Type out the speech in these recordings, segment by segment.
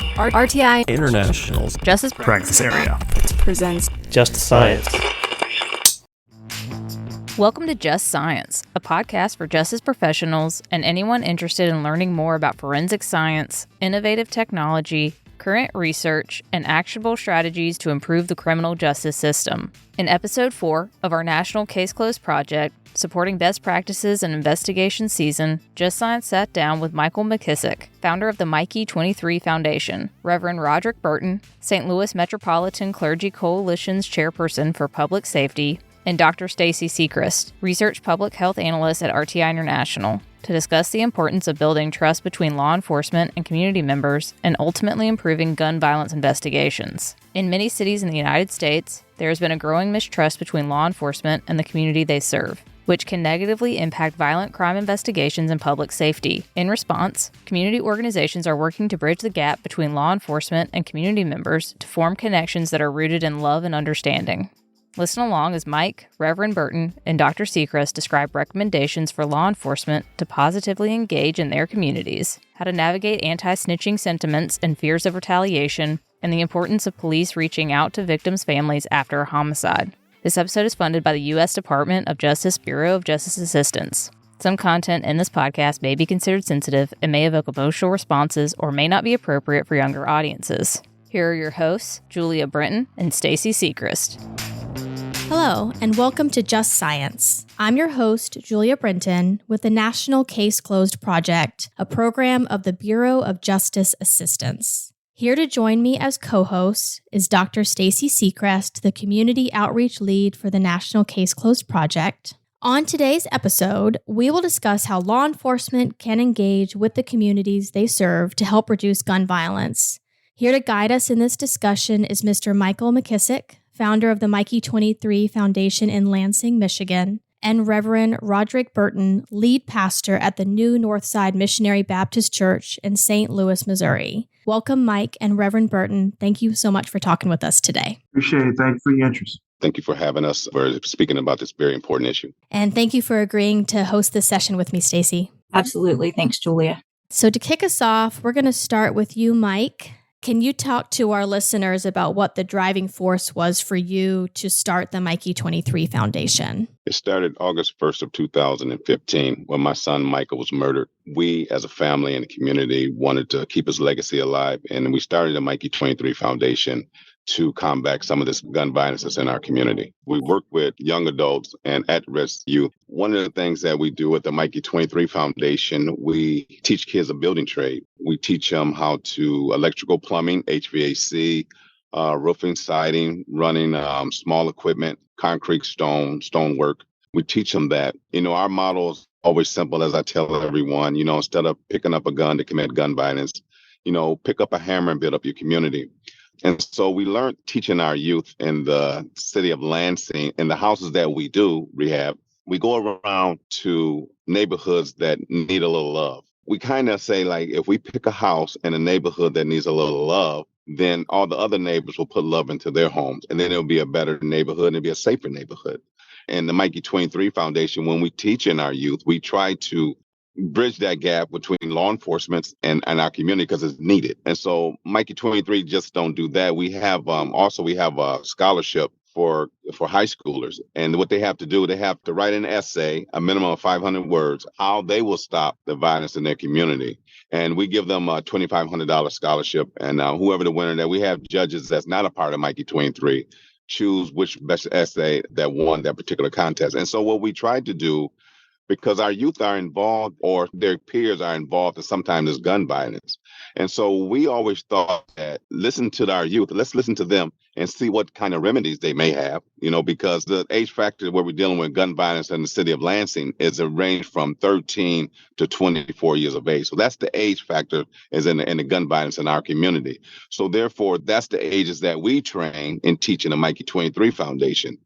RTI International's Justice Practice Area presents Just Science. Welcome to Just Science, a podcast for justice professionals and anyone interested in learning more about forensic science, innovative technology, current research, and actionable strategies to improve the criminal justice system. In Episode 4 of our National Case Closed project, supporting best practices and investigation season, Just Science sat down with Michael McKissic, founder of the Mikey23 Foundation, Reverend Rodrick Burton, St. Louis Metropolitan Clergy Coalition's Chairperson for Public Safety, and Dr. Stacy Sechrist, Research Public Health Analyst at RTI International, to discuss the importance of building trust between law enforcement and community members and ultimately improving gun violence investigations. In many cities in the United States, there has been a growing mistrust between law enforcement and the community they serve, which can negatively impact violent crime investigations and public safety. In response, community organizations are working to bridge the gap between law enforcement and community members to form connections that are rooted in love and understanding. Listen along as Mike, Reverend Burton, and Dr. Sechrist describe recommendations for law enforcement to positively engage in their communities, how to navigate anti-snitching sentiments and fears of retaliation, and the importance of police reaching out to victims' families after a homicide. This episode is funded by the U.S. Department of Justice Bureau of Justice Assistance. Some content in this podcast may be considered sensitive and may evoke emotional responses or may not be appropriate for younger audiences. Here are your hosts, Julia Brenton and Stacy Sechrist. Hello, and welcome to Just Science. I'm your host, Julia Brenton, with the National Case Closed project, a program of the Bureau of Justice Assistance. Here to join me as co-host is Dr. Stacy Sechrist, the Community Outreach Lead for the National Case Closed project. On today's episode, we will discuss how law enforcement can engage with the communities they serve to help reduce gun violence. Here to guide us in this discussion is Mr. Michael McKissic, founder of the Mikey23 Foundation in Lansing, Michigan, and Reverend Rodrick Burton, lead pastor at the New Northside Missionary Baptist Church in St. Louis, Missouri. Welcome, Mike and Reverend Burton. Thank you so much for talking with us today. Appreciate it. Thank you for your interest. Thank you for having us, for speaking about this very important issue. And thank you for agreeing to host this session with me, Stacy. Absolutely. Thanks, Julia. So to kick us off, we're going to start with you, Mike. Can you talk to our listeners about what the driving force was for you to start the Mikey23 Foundation? It started August 1st of 2015 when my son Michael was murdered. We, as a family and a community, wanted to keep his legacy alive, and we started the Mikey23 Foundation to combat some of this gun violence that's in our community. We work with young adults and at-risk youth. One of the things that we do with the Mikey23 Foundation, we teach kids a building trade. We teach them how to electrical, plumbing, HVAC, roofing, siding, running small equipment, concrete, stonework. We teach them that. Our model is always simple, as I tell everyone, instead of picking up a gun to commit gun violence, pick up a hammer and build up your community. And so we learned teaching our youth in the city of Lansing, in the houses that we do rehab, we go around to neighborhoods that need a little love. We kind of say, like, if we pick a house in a neighborhood that needs a little love, then all the other neighbors will put love into their homes. And then it'll be a better neighborhood and it'll be a safer neighborhood. And the Mikey23 Foundation, when we teach in our youth, we try to bridge that gap between law enforcement and our community because it's needed. And so Mikey23 just don't do that. We have we have a scholarship for high schoolers. And what they have to do, they have to write an essay, a minimum of 500 words, how they will stop the violence in their community. And we give them a $2,500 scholarship. And whoever the winner, that we have judges that's not a part of Mikey23 choose which best essay that won that particular contest. And so what we tried to do, because our youth are involved or their peers are involved in sometimes there's gun violence. And so we always thought that listen to our youth, let's listen to them and see what kind of remedies they may have, because the age factor where we're dealing with gun violence in the city of Lansing is a range from 13 to 24 years of age. So that's the age factor is in the gun violence in our community. So therefore, that's the ages that we train in teaching the Mikey23 Foundation.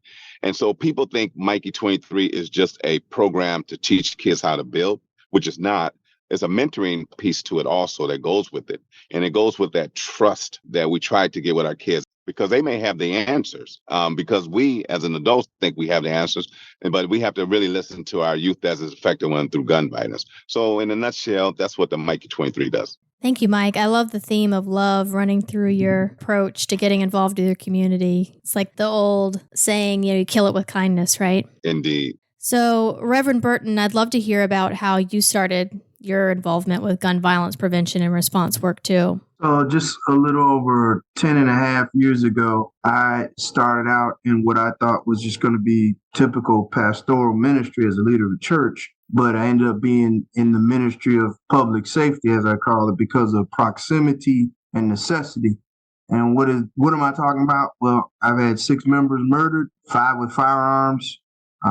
And so people think Mikey23 is just a program to teach kids how to build, which is not. There's a mentoring piece to it also that goes with it. And it goes with that trust that we try to get with our kids. because they may have the answers, because we as an adult think we have the answers, but we have to really listen to our youth as is affected when through gun violence. So in a nutshell, that's what the Mikey23 does. Thank you, Mike. I love the theme of love running through your approach to getting involved with your community. It's like the old saying, you kill it with kindness, right? Indeed. So, Reverend Burton, I'd love to hear about how you started your involvement with gun violence prevention and response work too. So just a little over 10 and a half years ago, I started out in what I thought was just going to be typical pastoral ministry as a leader of the church. But I ended up being in the ministry of public safety, as I call it, because of proximity and necessity. And what am I talking about? Well, I've had 6 members murdered, 5 with firearms.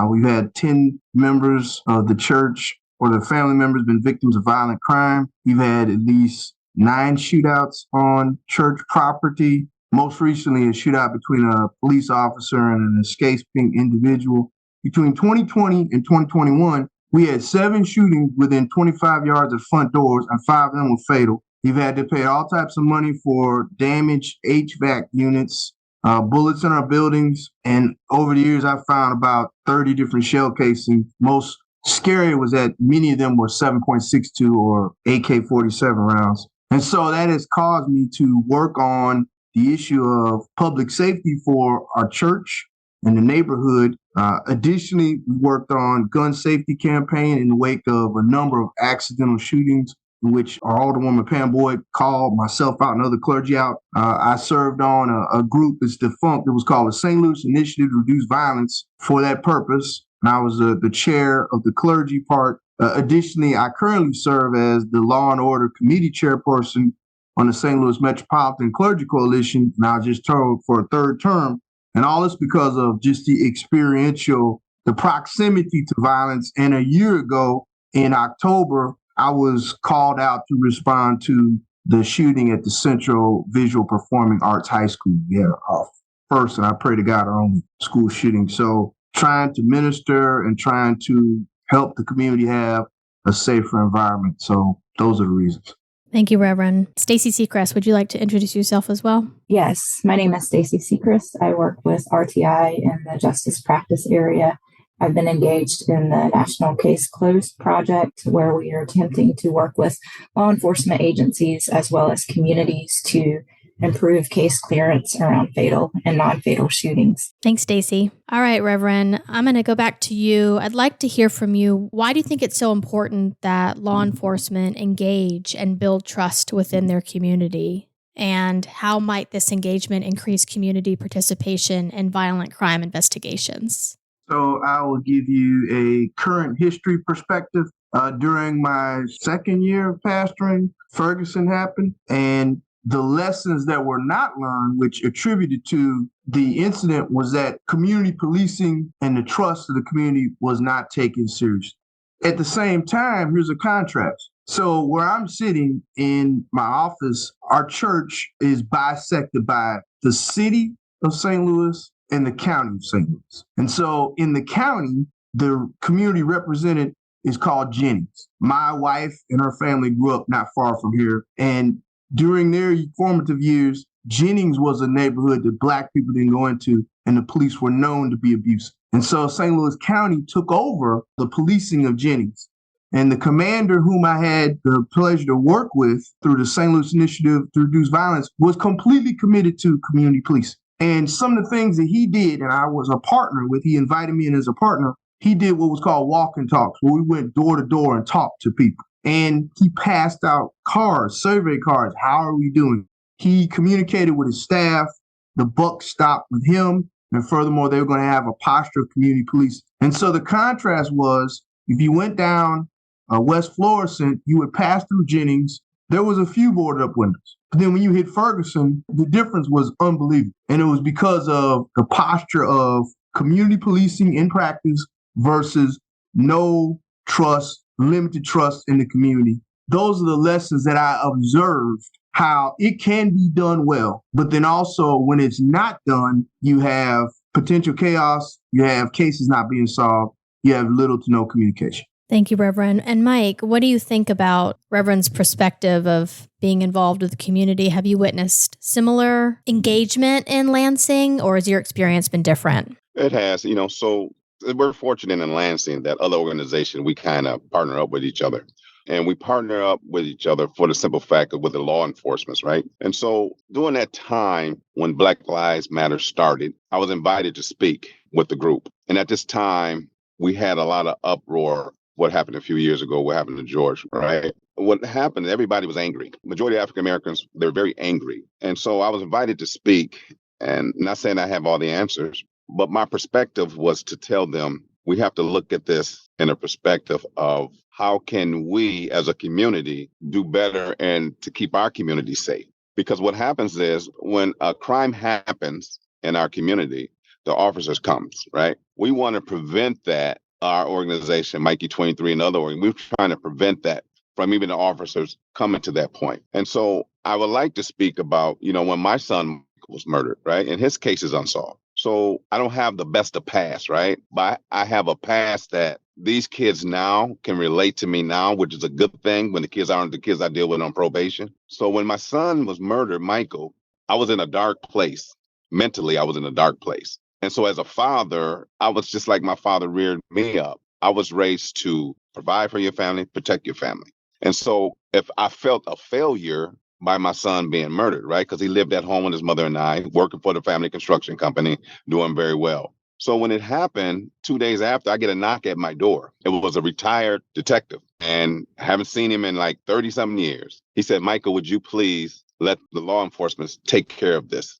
We've had 10 members of the church or their family members been victims of violent crime. We've had at least 9 shootouts on church property. Most recently, a shootout between a police officer and an escaping individual. Between 2020 and 2021, we had 7 shootings within 25 yards of front doors, and 5 of them were fatal. We've had to pay all types of money for damaged HVAC units, bullets in our buildings, and over the years, I've found about 30 different shell casings. Most scary was that many of them were 7.62 or AK-47 rounds. And so that has caused me to work on the issue of public safety for our church and the neighborhood. Additionally, we worked on gun safety campaign in the wake of a number of accidental shootings in which our Alderwoman Pam Boyd called myself out and other clergy out. I served on a group that's defunct. It was called the St. Louis Initiative to Reduce Violence for that purpose. And I was the chair of the clergy part. Additionally, I currently serve as the Law and Order Committee Chairperson on the St. Louis Metropolitan Clergy Coalition, and I was just told for a 3rd term. And all this because of just the proximity to violence. And a year ago in October, I was called out to respond to the shooting at the Central Visual Performing Arts High School. Yeah, our first, and I pray to God, our own school shooting. So trying to minister and trying to help the community have a safer environment. So those are the reasons. Thank you, Reverend. Stacy Sechrist, would you like to introduce yourself as well? Yes, my name is Stacy Sechrist. I work with RTI in the justice practice area. I've been engaged in the National Case Closed project, where we are attempting to work with law enforcement agencies as well as communities to improve case clearance around fatal and non-fatal shootings. Thanks, Stacy. All right, Reverend, I'm going to go back to you. I'd like to hear from you. Why do you think it's so important that law enforcement engage and build trust within their community? And how might this engagement increase community participation in violent crime investigations? So I will give you a current history perspective. During my 2nd year of pastoring, Ferguson happened, and the lessons that were not learned, which attributed to the incident, was that community policing and the trust of the community was not taken seriously. At the same time, here's a contrast. So where I'm sitting in my office, our church is bisected by the city of St. Louis and the county of St. Louis. And so in the county, the community represented is called Jennings. My wife and her family grew up not far from here, and during their formative years, Jennings was a neighborhood that Black people didn't go into, and the police were known to be abusive. And so St. Louis County took over the policing of Jennings. And the commander whom I had the pleasure to work with through the St. Louis Initiative to Reduce Violence was completely committed to community policing. And some of the things that he did, and I was a partner with, he invited me in as a partner, he did what was called walk and talks, where we went door to door and talked to people. And he passed out cards, survey cards. How are we doing? He communicated with his staff. The buck stopped with him. And furthermore, they were going to have a posture of community police. And so the contrast was, if you went down West Florissant, you would pass through Jennings. There was a few boarded up windows. But then when you hit Ferguson, the difference was unbelievable. And it was because of the posture of community policing in practice versus no trust, limited trust in the community. Those are the lessons that I observed, how it can be done well, but then also when it's not done, you have potential chaos, you have cases not being solved, you have little to no communication. Thank you, Reverend. And Mike, what do you think about Reverend's perspective of being involved with the community? Have you witnessed similar engagement in Lansing, or has your experience been different? It has, so we're fortunate in Lansing that other organization, we kind of partner up with each other. And we partner up with each other for the simple fact of with the law enforcement, right? And so during that time when Black Lives Matter started, I was invited to speak with the group. And at this time, we had a lot of uproar. What happened a few years ago, what happened to George, right? What happened, everybody was angry. Majority of African Americans, they're very angry. And so I was invited to speak, and not saying I have all the answers, but my perspective was to tell them we have to look at this in a perspective of how can we as a community do better and to keep our community safe? Because what happens is when a crime happens in our community, the officers comes, right? We want to prevent that. Our organization, Mikey23 and other organizations, we're trying to prevent that from even the officers coming to that point. And so I would like to speak about, when my son was murdered, right? And his case is unsolved. So I don't have the best of past, right? But I have a past that these kids now can relate to me now, which is a good thing when the kids aren't the kids I deal with on probation. So when my son was murdered, Michael, I was in a dark place. Mentally, I was in a dark place. And so as a father, I was just like my father reared me up. I was raised to provide for your family, protect your family. And so if I felt a failure by my son being murdered, right? Because he lived at home with his mother and I, working for the family construction company, doing very well. So when it happened, 2 days after, I get a knock at my door. It was a retired detective and haven't seen him in like 30-something years. He said, Michael, would you please let the law enforcement take care of this,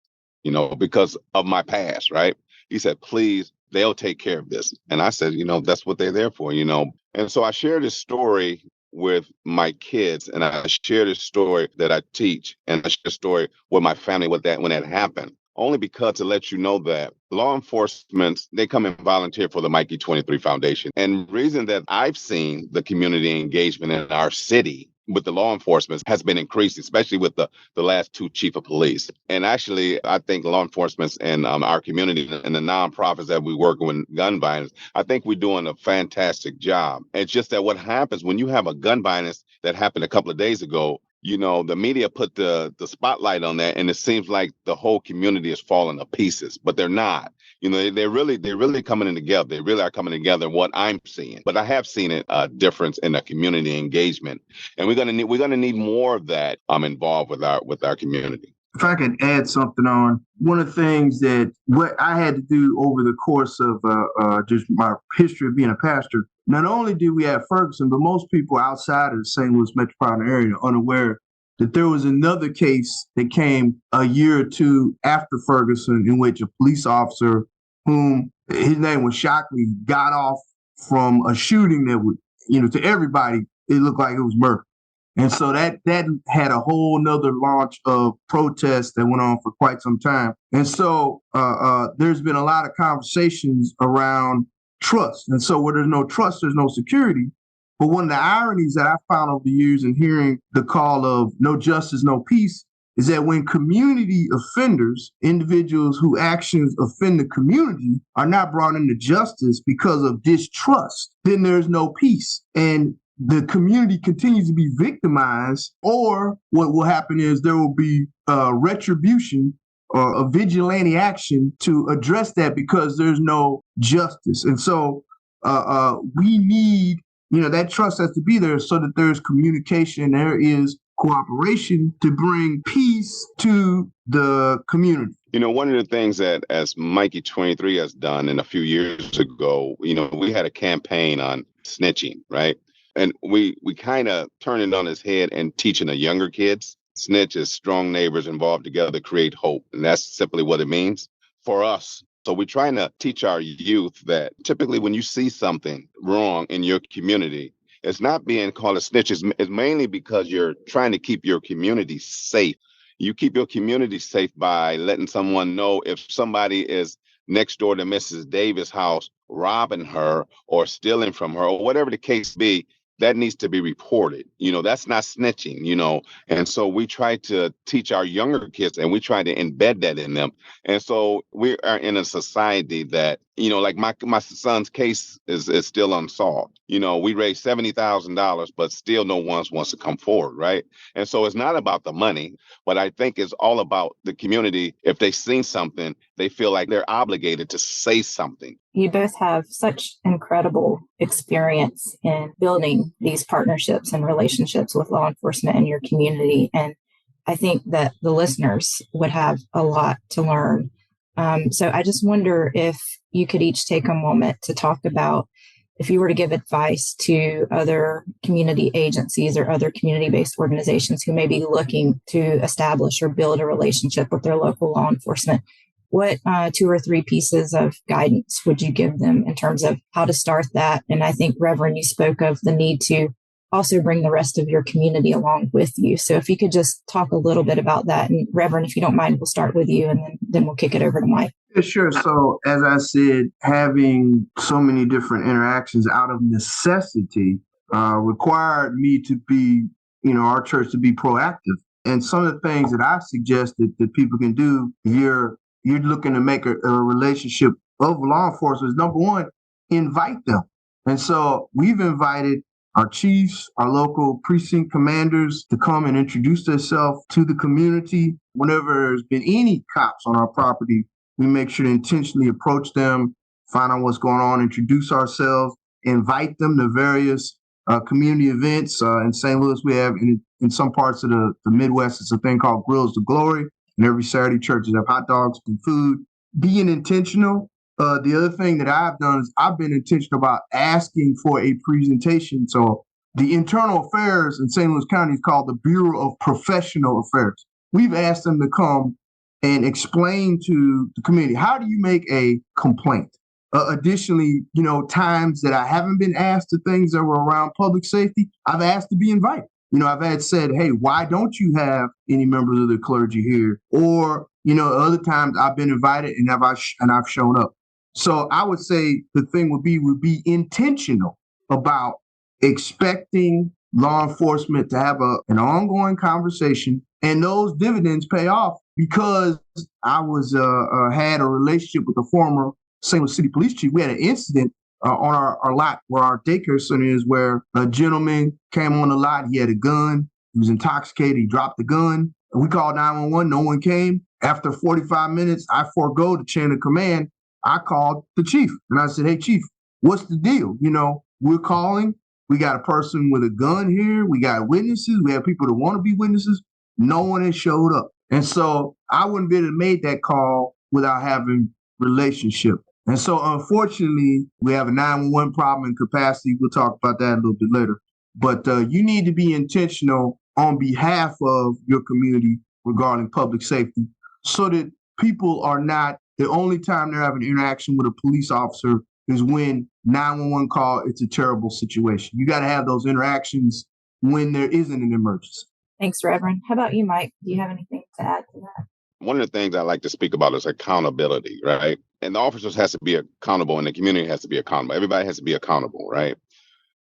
because of my past, right? He said, please, they'll take care of this. And I said, that's what they're there for, And so I shared this story with my kids, and I share this story that I teach, and I share a story with my family when that happened. Only because to let you know that law enforcement, they come and volunteer for the Mikey23 Foundation. And the reason that I've seen the community engagement in our city with the law enforcement has been increased, especially with the last two chief of police. And actually, I think law enforcement and our community and the nonprofits that we work with gun violence, I think we're doing a fantastic job. It's just that what happens when you have a gun violence that happened a couple of days ago, the media put the spotlight on that, and it seems like the whole community is falling to pieces, but they're not. They're really coming in together. They really are coming together. What I'm seeing, but I have seen a difference in the community engagement, and we're gonna need more of that involved with our community. If I can add something on, one of the things that what I had to do over the course of just my history of being a pastor, not only did we have Ferguson, but most people outside of the St. Louis metropolitan area are unaware that there was another case that came a year or two after Ferguson in which a police officer, whom his name was Shockley, got off from a shooting that would, to everybody, it looked like it was murder. And so that had a whole nother launch of protests that went on for quite some time. And so there's been a lot of conversations around trust. And so where there's no trust, there's no security. But one of the ironies that I found over the years in hearing the call of no justice, no peace, is that when community offenders, individuals whose actions offend the community, are not brought into justice because of distrust, then there's no peace. And the community continues to be victimized, or what will happen is there will be retribution or a vigilante action to address that because there's no justice. And so we need, that trust has to be there so that there's communication, there is cooperation to bring peace to the community. One of the things that as Mikey23 has done, and a few years ago, we had a campaign on snitching, right? And we kind of turn it on its head and teaching the younger kids. Snitch is strong neighbors involved together create hope. And that's simply what it means for us. So we're trying to teach our youth that typically when you see something wrong in your community, it's not being called a snitch. It's mainly because you're trying to keep your community safe. You keep your community safe by letting someone know if somebody is next door to Mrs. Davis' house, robbing her or stealing from her or whatever the case be. That needs to be reported. That's not snitching, And so we try to teach our younger kids and we try to embed that in them. And so we are in a society that Like my son's case is still unsolved. We raised $70,000, but still no one wants to come forward, right? And so it's not about the money, but I think it's all about the community. If they've seen something, they feel like they're obligated to say something. You both have such incredible experience in building these partnerships and relationships with law enforcement in your community. And I think that the listeners would have a lot to learn. So I just wonder if you could each take a moment to talk about if you were to give advice to other community agencies or other community-based organizations who may be looking to establish or build a relationship with their local law enforcement. What 2 or 3 pieces of guidance would you give them in terms of how to start that? And I think, Reverend, you spoke of the need to also bring the rest of your community along with you. So if you could just talk a little bit about that. And Reverend, if you don't mind, we'll start with you and then we'll kick it over to Mike. Yeah, sure. So as I said, having so many different interactions out of necessity required me to be, our church to be proactive. And some of the things that I've suggested that people can do, you're looking to make a relationship of law enforcement is, number one, invite them. And so we've invited our chiefs, our local precinct commanders to come and introduce themselves to the community. Whenever there's been any cops on our property, we make sure to intentionally approach them, find out what's going on, introduce ourselves, invite them to various community events. In St. Louis, we have in some parts of the Midwest, it's a thing called Grills to Glory. And every Saturday, churches have hot dogs and food. Being intentional. The other thing that I've done is I've been intentional about asking for a presentation. So the internal affairs in St. Louis County is called the Bureau of Professional Affairs. We've asked them to come and explain to the community, how do you make a complaint? Additionally, times that I haven't been asked to things that were around public safety, I've asked to be invited. I've had said, hey, why don't you have any members of the clergy here? Or, other times I've been invited and I've shown up. So I would say the thing would be intentional about expecting law enforcement to have an ongoing conversation, and those dividends pay off because I had a relationship with the former St. Louis City Police Chief. We had an incident on our lot where our daycare center is, where a gentleman came on the lot. He had a gun. He was intoxicated. He dropped the gun. We called 911. No one came. After 45 minutes, I forego the chain of command. I called the chief and I said, hey, chief, what's the deal? We're calling. We got a person with a gun here. We got witnesses. We have people that want to be witnesses. No one has showed up. And so I wouldn't be able to make that call without having relationship. And so, unfortunately, we have a 911 problem in capacity. We'll talk about that a little bit later. But you need to be intentional on behalf of your community regarding public safety, so that people are not, the only time they're having interaction with a police officer is when 911 call, it's a terrible situation. You got to have those interactions when there isn't an emergency. Thanks, Reverend. How about you, Mike? Do you have anything to add to that? One of the things I like to speak about is accountability, right? And the officers has to be accountable and the community has to be accountable. Everybody has to be accountable, right?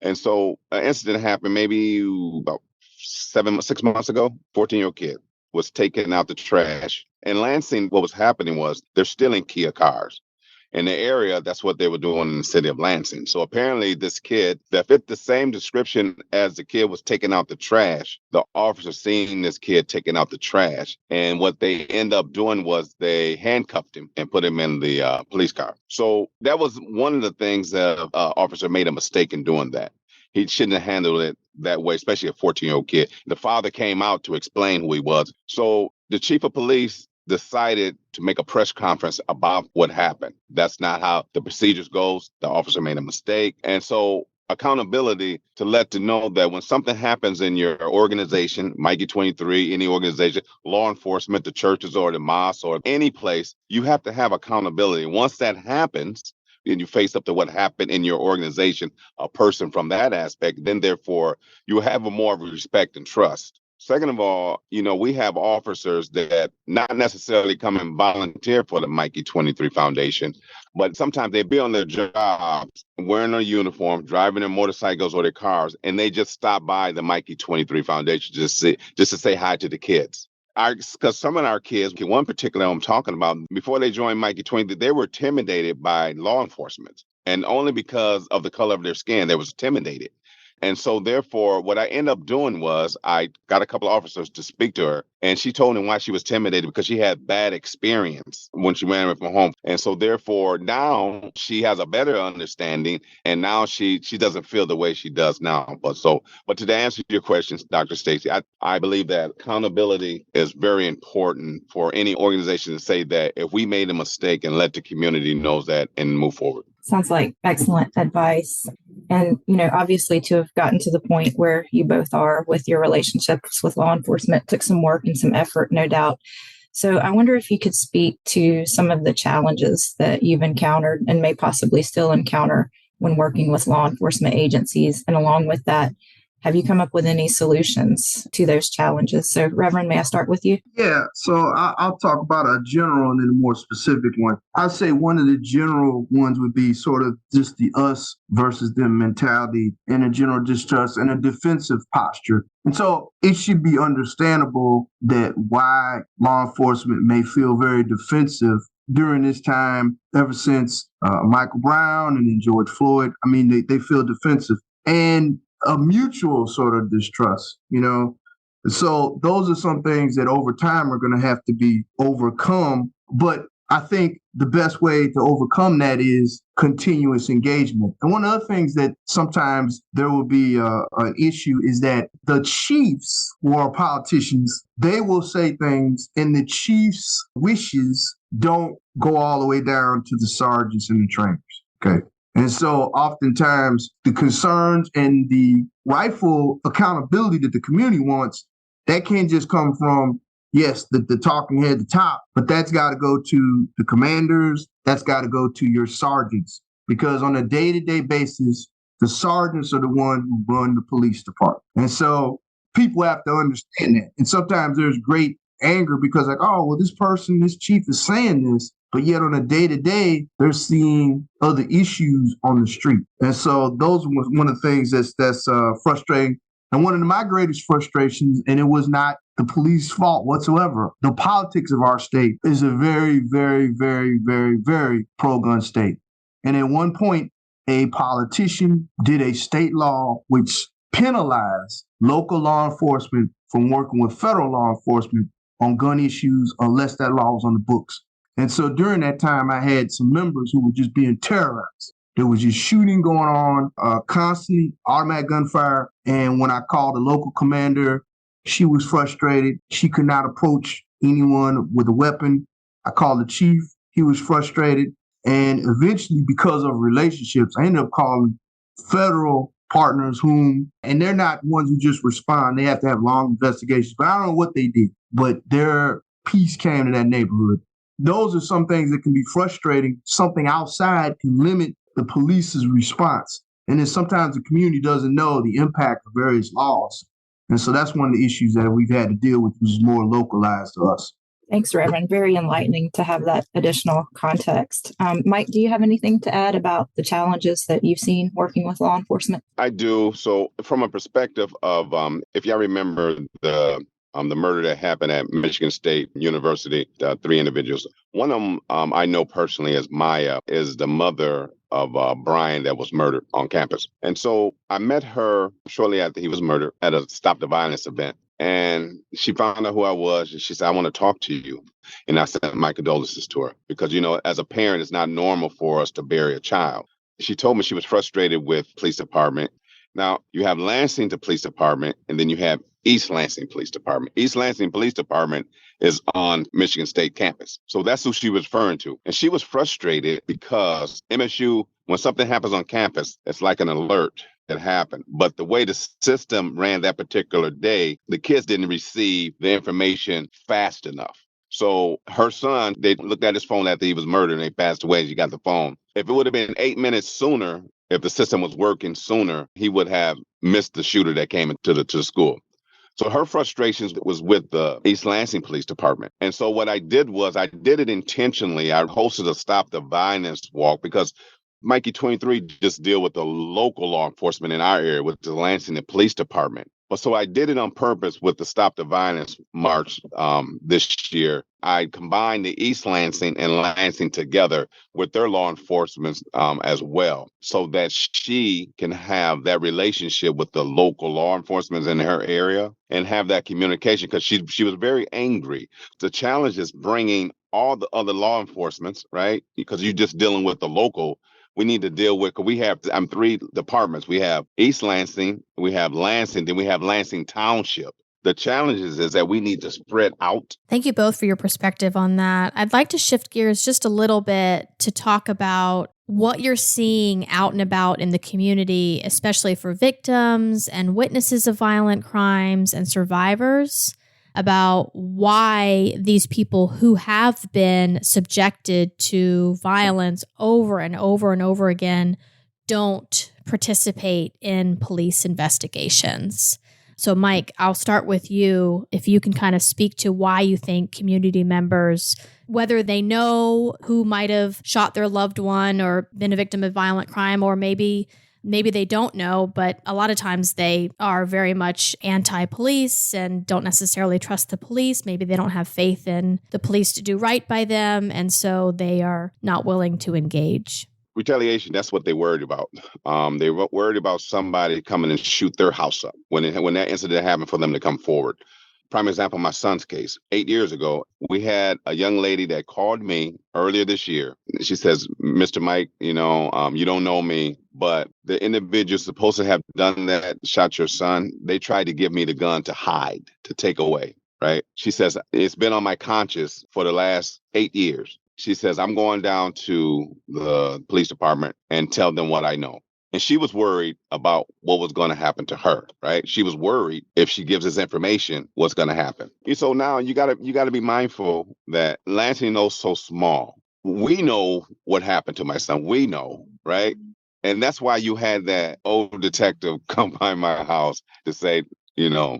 And so an incident happened maybe about 6 months ago. 14-year-old kid was taking out the trash. In Lansing, what was happening was they're stealing Kia cars. In the area, that's what they were doing in the city of Lansing. So apparently this kid that fit the same description as the kid was taking out the trash, the officer seen this kid taking out the trash. And what they end up doing was they handcuffed him and put him in the police car. So that was one of the things that officer made a mistake in doing that. He shouldn't have handled it that way, especially a 14-year-old kid. The father came out to explain who he was. So the chief of police decided to make a press conference about what happened. That's not how the procedures goes. The officer made a mistake. And so accountability to let to know that when something happens in your organization, Mikey23, any organization, law enforcement, the churches or the mosques or any place, you have to have accountability. Once that happens, and you face up to what happened in your organization, a person from that aspect, then therefore you have a more of respect and trust. Second of all, we have officers that not necessarily come and volunteer for the Mikey23 Foundation, but sometimes they be on their jobs, wearing a uniform, driving their motorcycles or their cars, and they just stop by the Mikey23 Foundation just to say hi to the kids. Because some of our kids, one particular I'm talking about, before they joined Mikey23, they were intimidated by law enforcement. And only because of the color of their skin, they was intimidated. And so therefore, what I ended up doing was I got a couple of officers to speak to her, and she told them why she was intimidated because she had bad experience when she ran away from home. And so therefore, now she has a better understanding, and now she doesn't feel the way she does now. But to answer your questions, Dr. Stacy, I believe that accountability is very important for any organization to say that if we made a mistake and let the community know that and move forward. Sounds like excellent advice. And, obviously to have gotten to the point where you both are with your relationships with law enforcement took some work and some effort, no doubt. So I wonder if you could speak to some of the challenges that you've encountered and may possibly still encounter when working with law enforcement agencies. And along with that, have you come up with any solutions to those challenges? So, Reverend, may I start with you? Yeah, so I'll talk about a general and then a more specific one. I'd say one of the general ones would be sort of just the us versus them mentality and a general distrust and a defensive posture. And so it should be understandable that why law enforcement may feel very defensive during this time, ever since Michael Brown and then George Floyd. I mean, they feel defensive. And a mutual sort of distrust, So those are some things that over time are going to have to be overcome. But I think the best way to overcome that is continuous engagement. And one of the things that sometimes there will be an issue is that the chiefs who are politicians, they will say things and the chiefs' wishes don't go all the way down to the sergeants and the trainers. Okay. And so oftentimes the concerns and the rightful accountability that the community wants, that can't just come from, yes, the talking head at the top, but that's got to go to the commanders. That's got to go to your sergeants, because on a day-to-day basis, the sergeants are the ones who run the police department. And so people have to understand that. And sometimes there's great anger because this chief is saying this. But yet on a day-to-day, they're seeing other issues on the street. And so those was one of the things that's frustrating. And one of my greatest frustrations, and it was not the police fault whatsoever, the politics of our state is a very, very, very, very, very pro-gun state. And at one point, a politician did a state law which penalized local law enforcement from working with federal law enforcement on gun issues unless that law was on the books. And so during that time, I had some members who were just being terrorized. There was just shooting going on, constantly automatic gunfire. And when I called the local commander, she was frustrated. She could not approach anyone with a weapon. I called the chief. He was frustrated. And eventually, because of relationships, I ended up calling federal partners and they're not ones who just respond. They have to have long investigations. But I don't know what they did. But their peace came to that neighborhood. Those are some things that can be frustrating. Something outside can limit the police's response. And then sometimes the community doesn't know the impact of various laws. And so that's one of the issues that we've had to deal with, which is more localized to us. Thanks, Reverend. Very enlightening to have that additional context. Mike, do you have anything to add about the challenges that you've seen working with law enforcement? I do. So from a perspective of, if y'all remember the murder that happened at Michigan State University, 3 individuals. One of them I know personally as Maya, is the mother of Brian that was murdered on campus. And so I met her shortly after he was murdered at a Stop the Violence event. And she found out who I was. And she said, I want to talk to you. And I sent my condolences to her because, as a parent, it's not normal for us to bury a child. She told me she was frustrated with police department. Now, you have Lansing Police Department, and then you have East Lansing Police Department. East Lansing Police Department is on Michigan State campus. So that's who she was referring to. And she was frustrated because MSU, when something happens on campus, it's like an alert that happened. But the way the system ran that particular day, the kids didn't receive the information fast enough. So her son, they looked at his phone after he was murdered and they passed away and she got the phone. If it would have been 8 minutes sooner, if the system was working sooner, he would have missed the shooter that came into the school. So her frustrations was with the East Lansing Police Department. And so what I did was I did it intentionally. I hosted a Stop the Violence walk because Mikey23 just deal with the local law enforcement in our area with the Lansing Police Department. But so I did it on purpose with the Stop the Violence March this year. I combined the East Lansing and Lansing together with their law enforcement as well, so that she can have that relationship with the local law enforcement in her area and have that communication, because she was very angry. The challenge is bringing all the other law enforcements, right? Because you're just dealing with the local. We need to deal with, because we have 3 departments. We have East Lansing, we have Lansing, then we have Lansing Township. The challenge is that we need to spread out. Thank you both for your perspective on that. I'd like to shift gears just a little bit to talk about what you're seeing out and about in the community, especially for victims and witnesses of violent crimes and survivors, about why these people who have been subjected to violence over and over and over again don't participate in police investigations. So, Mike, I'll start with you. If you can kind of speak to why you think community members, whether they know who might have shot their loved one or been a victim of violent crime, or maybe they don't know, but a lot of times they are very much anti-police and don't necessarily trust the police. Maybe they don't have faith in the police to do right by them, and so they are not willing to engage. Retaliation, that's what they worried about. They were worried about somebody coming and shoot their house up when that incident happened, for them to come forward. Prime example, my son's case. 8 years ago, we had a young lady that called me earlier this year. She says, Mr. Mike, you don't know me, but the individual supposed to have done that, shot your son, they tried to give me the gun to hide, to take away, right? She says, it's been on my conscience for the last 8 years. She says, I'm going down to the police department and tell them what I know. And she was worried about what was going to happen to her, right? She was worried if she gives this information, what's going to happen. And so now you got to be mindful that Lansing is so small. We know what happened to my son. We know, right? And that's why you had that old detective come by my house to say,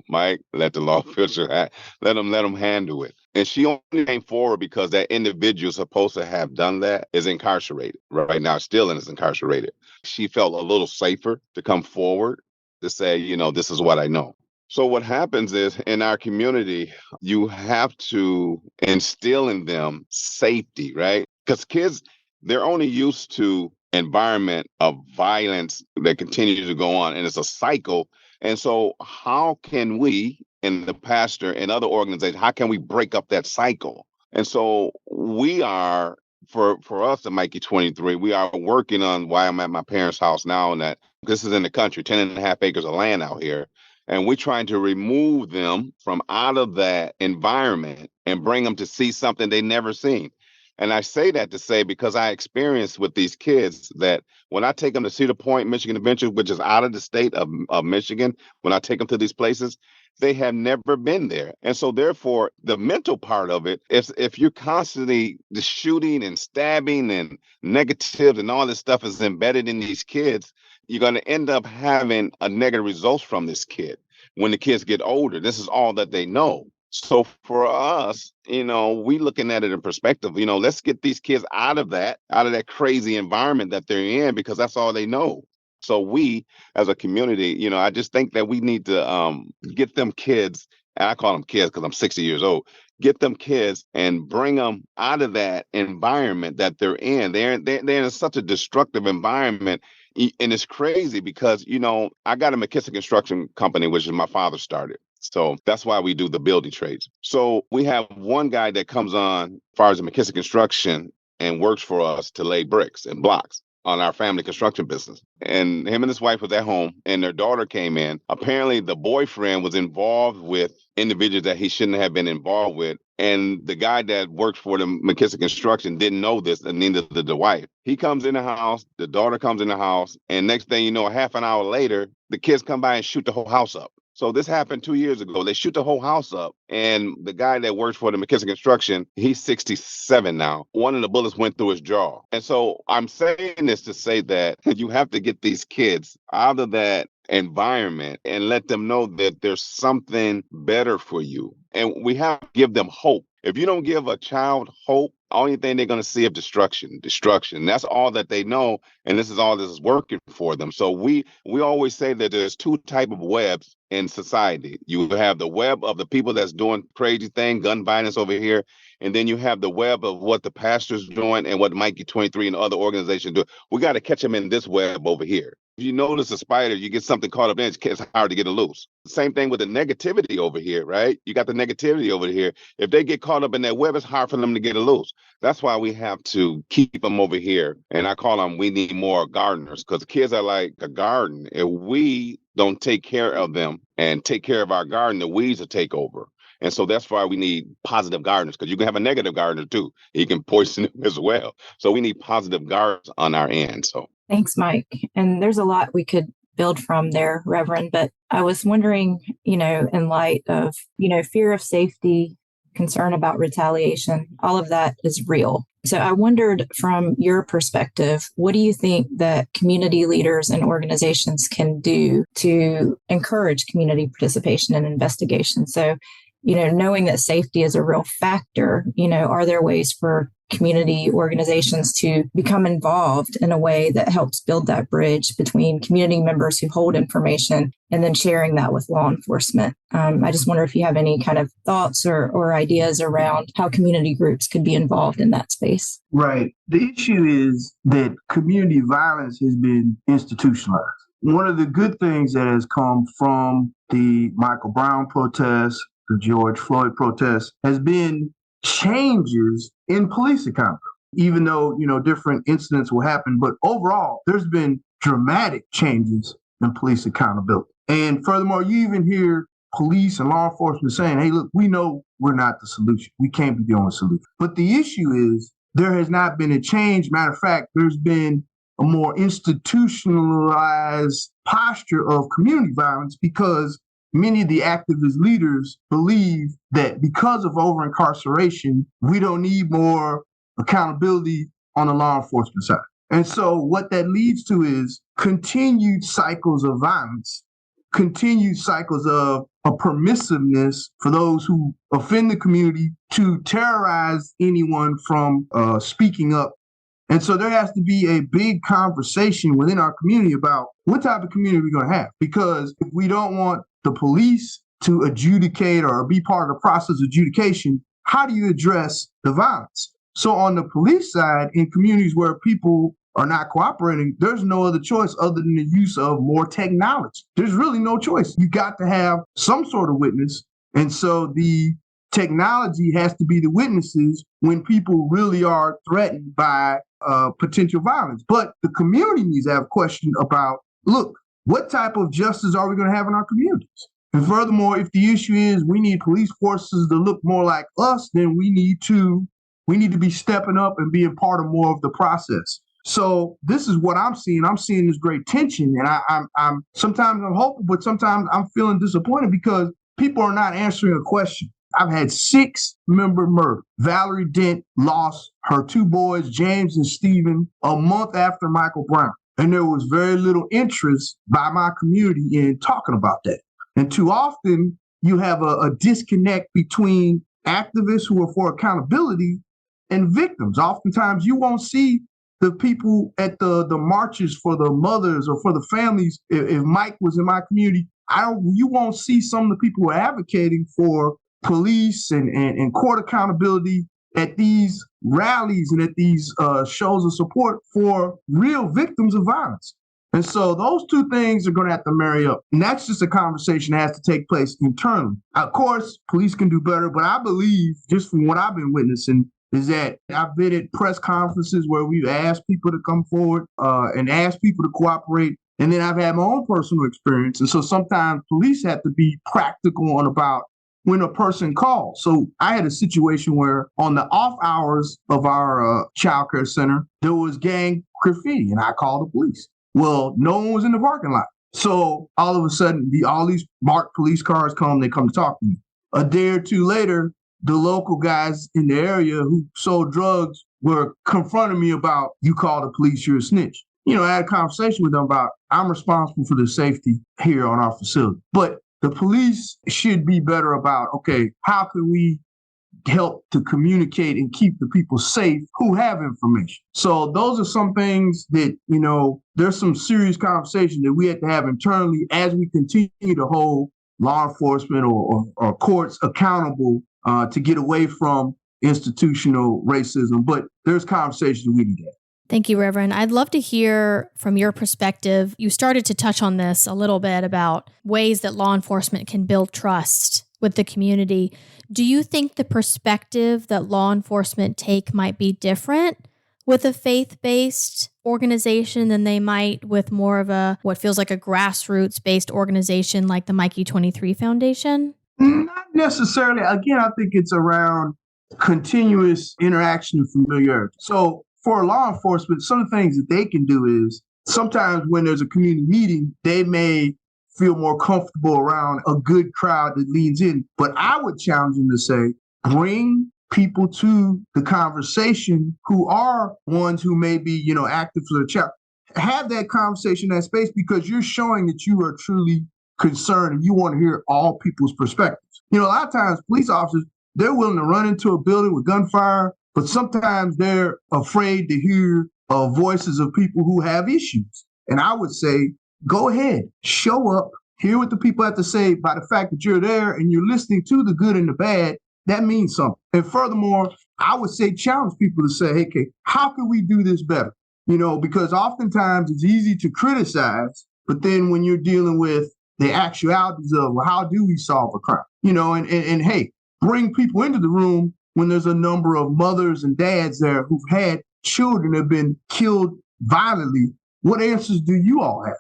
Mike, let the law official, let them handle it. And she only came forward because that individual supposed to have done that is incarcerated right now, still is incarcerated. She felt a little safer to come forward to say, this is what I know. So what happens is, in our community, you have to instill in them safety, right? Because kids, they're only used to environment of violence that continues to go on, and it's a cycle. And so how can we, and the pastor and other organizations, how can we break up that cycle? And so we are, for us at Mikey23, we are working on why I'm at my parents' house now, and that this is in the country, 10.5 acres of land out here. And we're trying to remove them from out of that environment and bring them to see something they never seen. And I say that to say, because I experienced with these kids that when I take them to Cedar Point, Michigan Adventure, which is out of the state of Michigan, when I take them to these places, they have never been there. And so therefore, the mental part of it is, if you're constantly just shooting and stabbing and negative and all this stuff is embedded in these kids, you're going to end up having a negative results from this kid. When the kids get older, this is all that they know. So for us, we looking at it in perspective, let's get these kids out of that crazy environment that they're in, because that's all they know. So we, as a community, I just think that we need to get them kids, and I call them kids because I'm 60 years old, get them kids and bring them out of that environment that they're in. They're in such a destructive environment. And it's crazy because, I got a McKissic construction company, which is my father started. So that's why we do the building trades. So we have one guy that comes on, as far as the McKissic construction, and works for us to lay bricks and blocks on our family construction business. And him and his wife was at home, and their daughter came in. Apparently, the boyfriend was involved with individuals that he shouldn't have been involved with. And the guy that works for the McKissic construction didn't know this, and neither did the wife. He comes in the house, the daughter comes in the house, and next thing you know, a half an hour later, the kids come by and shoot the whole house up. So this happened 2 years ago. They shoot the whole house up. And the guy that works for the McKissic Construction, he's 67 now. One of the bullets went through his jaw. And so I'm saying this to say that you have to get these kids out of that environment and let them know that there's something better for you. And we have to give them hope. If you don't give a child hope, only thing they're going to see is destruction. That's all that they know. And this is all this is working for them. So we always say that there's two type of webs in society. You have the web of the people that's doing crazy thing, gun violence over here. And then you have the web of what the pastor's doing and what Mikey23 and other organizations do. We got to catch them in this web over here. If you notice a spider, you get something caught up in it, it's hard to get it loose. Same thing with the negativity over here, right? You got the negativity over here. If they get caught up in that web, it's hard for them to get it loose. That's why we have to keep them over here. And I call them, we need more gardeners, because the kids are like a garden. If we don't take care of them and take care of our garden, the weeds will take over. And so that's why we need positive gardeners, because you can have a negative gardener too. He can poison them as well. So we need positive gardeners on our end. So thanks, Mike. And there's a lot we could build from there, Reverend. But I was wondering, in light of, fear of safety, concern about retaliation, all of that is real. So I wondered, from your perspective, what do you think that community leaders and organizations can do to encourage community participation and investigation? So, knowing that safety is a real factor, are there ways for community organizations to become involved in a way that helps build that bridge between community members who hold information and then sharing that with law enforcement? I just wonder if you have any kind of thoughts or ideas around how community groups could be involved in that space. Right. The issue is that community violence has been institutionalized. One of the good things that has come from the Michael Brown protests, the George Floyd protests, has been changes in police accountability, even though, different incidents will happen. But overall, there's been dramatic changes in police accountability. And furthermore, you even hear police and law enforcement saying, hey, look, we know we're not the solution. We can't be the only solution. But the issue is there has not been a change. Matter of fact, there's been a more institutionalized posture of community violence because many of the activist leaders believe that because of over-incarceration, we don't need more accountability on the law enforcement side. And so what that leads to is continued cycles of violence, continued cycles of a permissiveness for those who offend the community to terrorize anyone from speaking up. And so there has to be a big conversation within our community about what type of community we're going to have. Because if we don't want the police to adjudicate or be part of the process of adjudication, how do you address the violence? So on the police side, in communities where people are not cooperating, there's no other choice other than the use of more technology. There's really no choice. You got to have some sort of witness. And so the technology has to be the witnesses when people really are threatened by potential violence. But the community needs to have a question about, look, what type of justice are we going to have in our communities? And furthermore, if the issue is we need police forces to look more like us, then we need to be stepping up and being part of more of the process. So this is what I'm seeing. I'm seeing this great tension, and I'm sometimes I'm hopeful, but sometimes I'm feeling disappointed because people are not answering a question. I've had 6-member murder. Valerie Dent lost her 2 boys, James and Stephen, a month after Michael Brown. And there was very little interest by my community in talking about that. And too often you have a disconnect between activists who are for accountability and victims. Oftentimes you won't see the people at the marches for the mothers or for the families. If Mike was in my community, you won't see some of the people who are advocating for police and court accountability at these rallies and at these shows of support for real victims of violence. And so those two things are going to have to marry up. And that's just a conversation that has to take place internally. Of course, police can do better, but I believe, just from what I've been witnessing, is that I've been at press conferences where we've asked people to come forward and asked people to cooperate. And then I've had my own personal experience. And so sometimes police have to be practical on about when a person calls. So I had a situation where on the off hours of our child care center, there was gang graffiti, and I called the police. Well, no one was in the parking lot. So all of a sudden, all these marked police cars they come to talk to me. A day or two later, the local guys in the area who sold drugs were confronting me about, you call the police, you're a snitch. I had a conversation with them about, I'm responsible for the safety here on our facility. But the police should be better about, okay, how can we help to communicate and keep the people safe who have information. So those are some things that, there's some serious conversation that we have to have internally as we continue to hold law enforcement or courts accountable to get away from institutional racism. But there's conversations we need to have. Thank you, Reverend. I'd love to hear from your perspective. You started to touch on this a little bit about ways that law enforcement can build trust with the community. Do you think the perspective that law enforcement take might be different with a faith-based organization than they might with more of what feels like a grassroots-based organization like the Mikey23 Foundation? Not necessarily. Again, I think it's around continuous interaction and familiarity. So for law enforcement, some of the things that they can do is sometimes when there's a community meeting, they may feel more comfortable around a good crowd that leans in. But I would challenge them to say, bring people to the conversation who are ones who may be, active for the child. Have that conversation in that space because you're showing that you are truly concerned and you want to hear all people's perspectives. A lot of times police officers, they're willing to run into a building with gunfire, but sometimes they're afraid to hear voices of people who have issues. And I would say, go ahead, show up, hear what the people have to say. By the fact that you're there and you're listening to the good and the bad, that means something. And furthermore, I would say challenge people to say, hey, okay, how can we do this better? Because oftentimes it's easy to criticize, but then when you're dealing with the actualities of, well, how do we solve a crime? And hey, bring people into the room when there's a number of mothers and dads there who've had children that have been killed violently. What answers do you all have?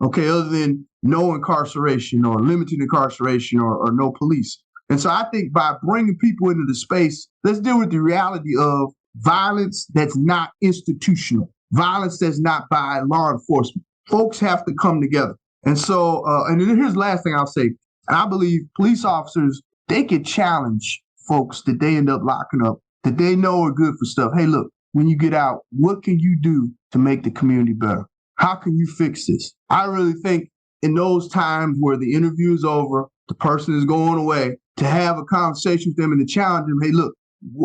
Okay, other than no incarceration or limited incarceration or no police. And so I think by bringing people into the space, let's deal with the reality of violence that's not institutional, violence that's not by law enforcement. Folks have to come together. And so, and then here's the last thing I'll say. I believe police officers, they can challenge folks that they end up locking up, that they know are good for stuff. Hey, look, when you get out, what can you do to make the community better? How can you fix this? I really think in those times where the interview is over, the person is going away, to have a conversation with them and to challenge them, hey, look,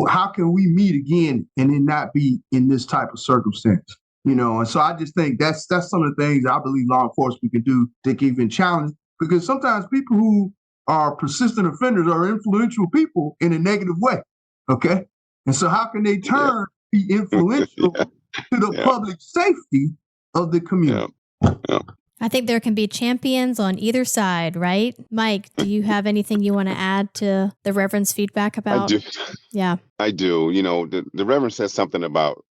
how can we meet again and it not be in this type of circumstance? And so I just think that's some of the things I believe law enforcement can do to even challenge, because sometimes people who are persistent offenders are influential people in a negative way, okay? And so how can they be influential to the public safety of the community? I think there can be champions on either side, right? Mike, do you have anything you want to add to the Reverend's feedback about? I do. Yeah. I do. The Reverend says something about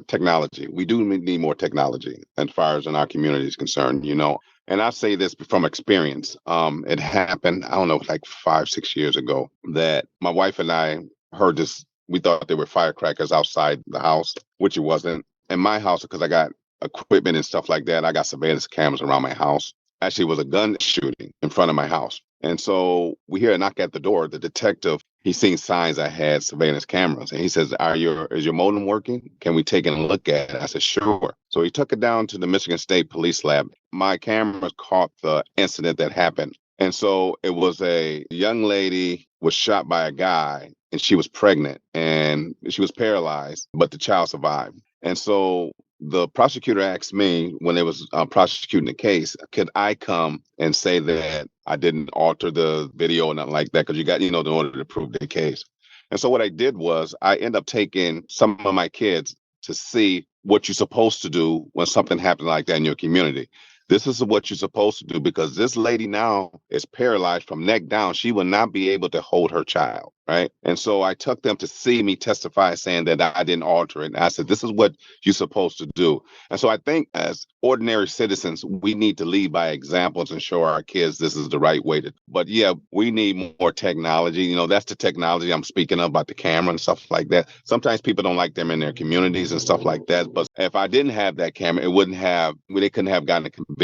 technology. We do need more technology as far as in our community is concerned, And I say this from experience. It happened, I don't know, like 5-6 years ago that my wife and I heard this. We thought they were firecrackers outside the house, which it wasn't. In my house, because I got equipment and stuff like that, I got surveillance cameras around my house. Actually, it was a gun shooting in front of my house. And so we hear a knock at the door. The detective, he's seen signs I had surveillance cameras. And he says, is your modem working? Can we take it and look at it? I said, sure. So he took it down to the Michigan State Police Lab. My camera caught the incident that happened. And so it was a young lady was shot by a guy and she was pregnant and she was paralyzed, but the child survived. And so the prosecutor asked me when they was prosecuting the case, could I come and say that I didn't alter the video or nothing like that? Because you got, in order to prove the case. And so what I did was I end up taking some of my kids to see what you're supposed to do when something happens like that in your community. This is what you're supposed to do because this lady now is paralyzed from neck down. She will not be able to hold her child, right? And so I took them to see me testify saying that I didn't alter it. And I said, this is what you're supposed to do. And so I think as ordinary citizens, we need to lead by examples and show our kids this is the right way to. But yeah, we need more technology. That's the technology I'm speaking of, about the camera and stuff like that. Sometimes people don't like them in their communities and stuff like that. But if I didn't have that camera, they couldn't have gotten a conviction.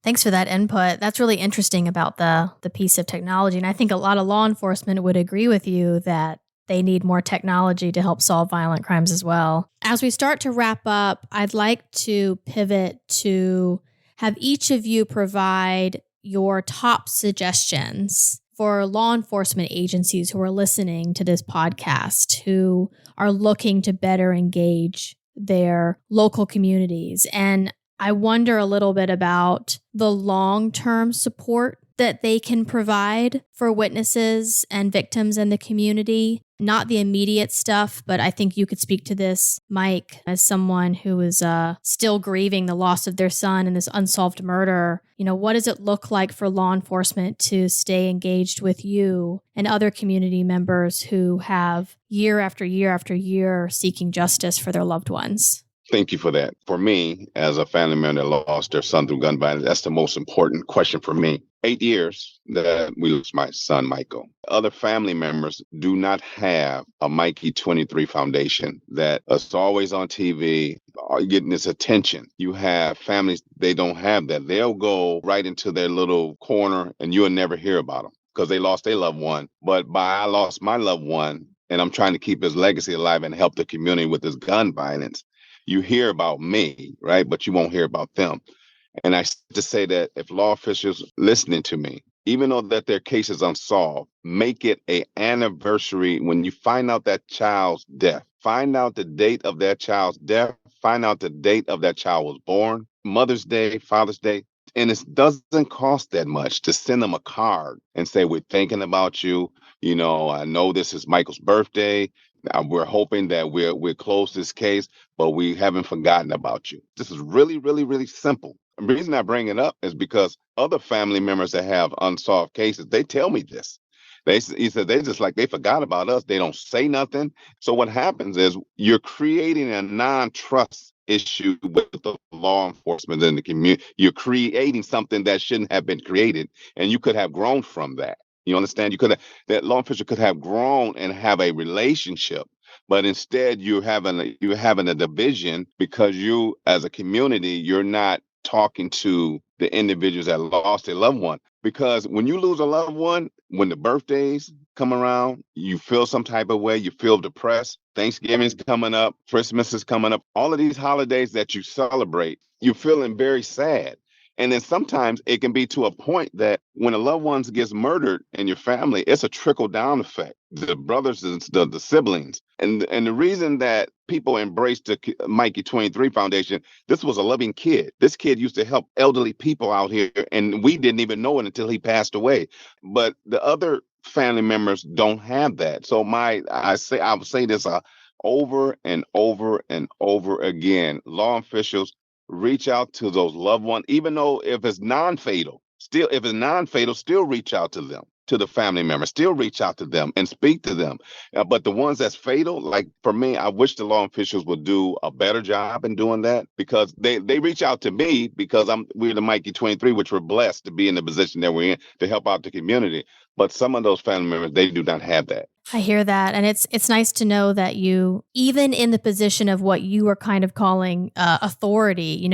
Thanks for that input. That's really interesting about the piece of technology. And I think a lot of law enforcement would agree with you that they need more technology to help solve violent crimes as well. As we start to wrap up, I'd like to pivot to have each of you provide your top suggestions for law enforcement agencies who are listening to this podcast, who are looking to better engage their local communities. And I wonder a little bit about the long-term support that they can provide for witnesses and victims in the community. Not the immediate stuff, but I think you could speak to this, Mike, as someone who is still grieving the loss of their son and this unsolved murder. What does it look like for law enforcement to stay engaged with you and other community members who have year after year after year seeking justice for their loved ones? Thank you for that. For me, as a family member that lost their son through gun violence, that's the most important question for me. 8 years that we lost my son, Michael. Other family members do not have a Mikey23 Foundation that is always on TV, getting this attention. You have families, they don't have that. They'll go right into their little corner and you'll never hear about them because they lost their loved one. But I lost my loved one and I'm trying to keep his legacy alive and help the community with this gun violence. You hear about me, right? But you won't hear about them. And I just say that if law officials listening to me, even though that their case is unsolved, make it an anniversary when you find out that child's death. Find out the date of that child's death. Find out the date of that child was born. Mother's Day, Father's Day. And it doesn't cost that much to send them a card and say, we're thinking about you. I know this is Michael's birthday. We're hoping that we'll close this case, but we haven't forgotten about you. This is really, really, really simple. The reason I bring it up is because other family members that have unsolved cases, they tell me this. He said they just like they forgot about us. They don't say nothing. So what happens is you're creating a non-trust issue with the law enforcement in the community. You're creating something that shouldn't have been created, and you could have grown from that. You understand? That law official could have grown and have a relationship, but instead you're having a division because you, as a community, you're not talking to the individuals that lost their loved one. Because when you lose a loved one, when the birthdays come around, you feel some type of way. You feel depressed. Thanksgiving's coming up. Christmas is coming up. All of these holidays that you celebrate, you're feeling very sad. And then sometimes it can be to a point that when a loved one gets murdered in your family, it's a trickle down effect. The brothers and the siblings. And the reason that people embraced the Mikey23 Foundation, this was a loving kid. This kid used to help elderly people out here, and we didn't even know it until he passed away. But the other family members don't have that. So I would say this over and over and over again. Law officials, reach out to those loved ones, even though if it's non-fatal, still reach out to them, to the family members, still reach out to them and speak to them. But the ones that's fatal, like for me, I wish the law officials would do a better job in doing that because they reach out to me because we're the Mikey23, which we're blessed to be in the position that we're in to help out the community. But some of those family members, they do not have that. I hear that. And it's nice to know that you, even in the position of what you are kind of calling authority,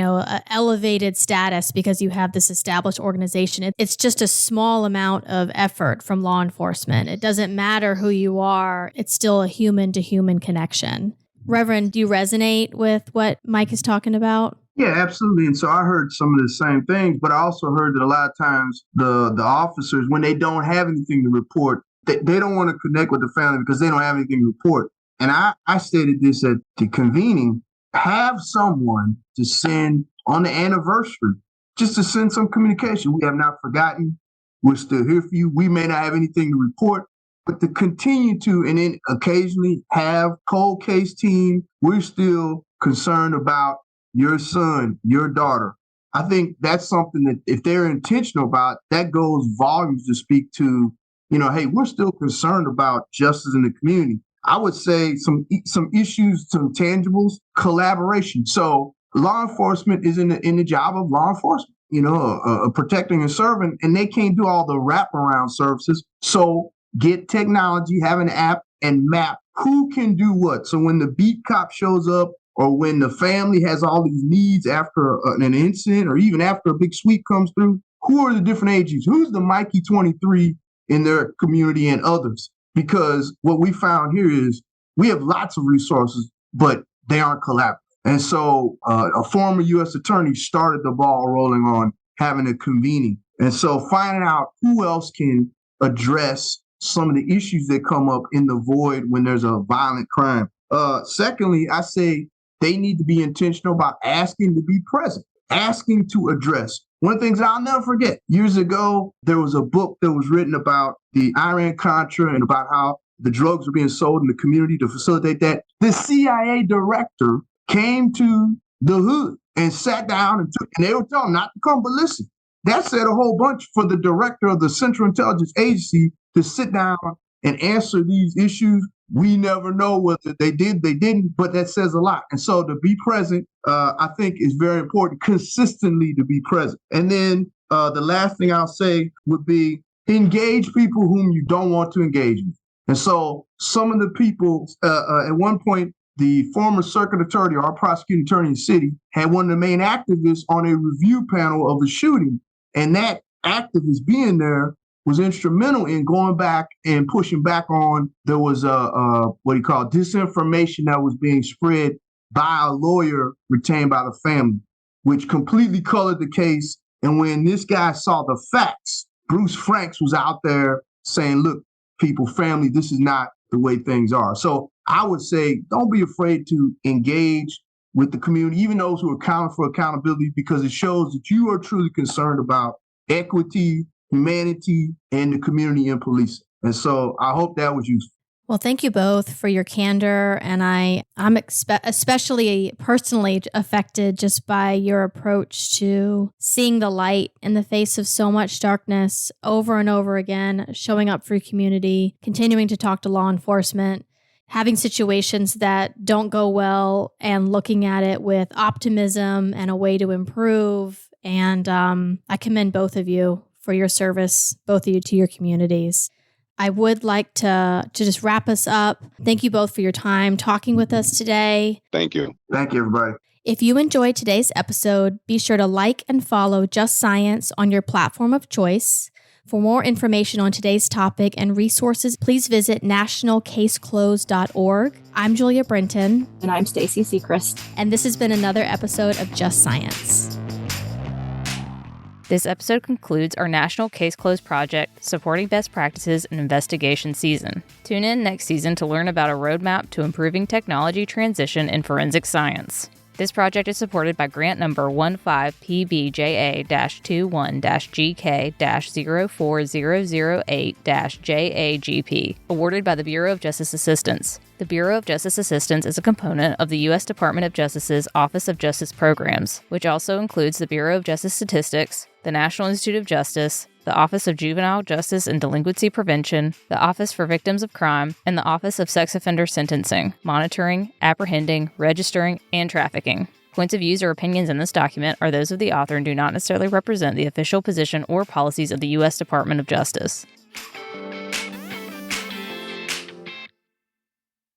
elevated status because you have this established organization, it's just a small amount of effort from law enforcement. It doesn't matter who you are. It's still a human-to-human connection. Reverend, do you resonate with what Mike is talking about? Yeah, absolutely. And so I heard some of the same things, but I also heard that a lot of times the officers, when they don't have anything to report, they don't want to connect with the family because they don't have anything to report. And I stated this at the convening, have someone to send on the anniversary, just to send some communication. We have not forgotten. We're still here for you. We may not have anything to report, but to continue to, and then occasionally have cold case team, we're still concerned about your son, your daughter. I think that's something that if they're intentional about, that goes volumes to speak to, hey, we're still concerned about justice in the community. I would say some issues, some tangibles, collaboration. So law enforcement is in the job of law enforcement, protecting and serving, and they can't do all the wraparound services. So get technology, have an app, and map who can do what. So when the beat cop shows up, or when the family has all these needs after an incident, or even after a big sweep comes through, who are the different agencies? Who's the Mikey23 in their community and others? Because what we found here is we have lots of resources, but they aren't collaborative. And so a former U.S. attorney started the ball rolling on having a convening. And so finding out who else can address some of the issues that come up in the void when there's a violent crime. Secondly, I say they need to be intentional about asking to be present, asking to address. One of the things I'll never forget, years ago, there was a book that was written about the Iran-Contra and about how the drugs were being sold in the community to facilitate that. The CIA director came to the hood and sat down and they were telling him not to come, but listen, that said a whole bunch for the director of the Central Intelligence Agency to sit down and answer these issues. We never know whether they did, they didn't, but that says a lot. And so to be present, I think is very important, consistently to be present. And then the last thing I'll say would be engage people whom you don't want to engage with. And so some of the people, at one point, the former circuit attorney, or our prosecuting attorney in the city, had one of the main activists on a review panel of the shooting. And that activist being there was instrumental in going back and pushing back on, there was what he called disinformation that was being spread by a lawyer retained by the family, which completely colored the case. And when this guy saw the facts, Bruce Franks was out there saying, look, people, family, this is not the way things are. So I would say, don't be afraid to engage with the community, even those who are calling for accountability, because it shows that you are truly concerned about equity, humanity, and the community and police. And so I hope that was useful. Well, thank you both for your candor. And I'm especially personally affected just by your approach to seeing the light in the face of so much darkness over and over again, showing up for your community, continuing to talk to law enforcement, having situations that don't go well and looking at it with optimism and a way to improve. And I commend both of you for your service, both of you, to your communities. I would like to just wrap us up. Thank you both for your time talking with us today. Thank you. Thank you, everybody. If you enjoyed today's episode, be sure to like and follow Just Science on your platform of choice. For more information on today's topic and resources, please visit nationalcaseclosed.org. I'm Julia Brenton. And I'm Stacy Sechrist. And this has been another episode of Just Science. This episode concludes our National Case Closed project supporting best practices in investigation season. Tune in next season to learn about a roadmap to improving technology transition in forensic science. This project is supported by grant number 15PBJA-21-GK-04008-JAGP, awarded by the Bureau of Justice Assistance. The Bureau of Justice Assistance is a component of the U.S. Department of Justice's Office of Justice Programs, which also includes the Bureau of Justice Statistics, the National Institute of Justice, the Office of Juvenile Justice and Delinquency Prevention, the Office for Victims of Crime, and the Office of Sex Offender Sentencing, Monitoring, Apprehending, Registering, and Trafficking. Points of views or opinions in this document are those of the author and do not necessarily represent the official position or policies of the U.S. Department of Justice.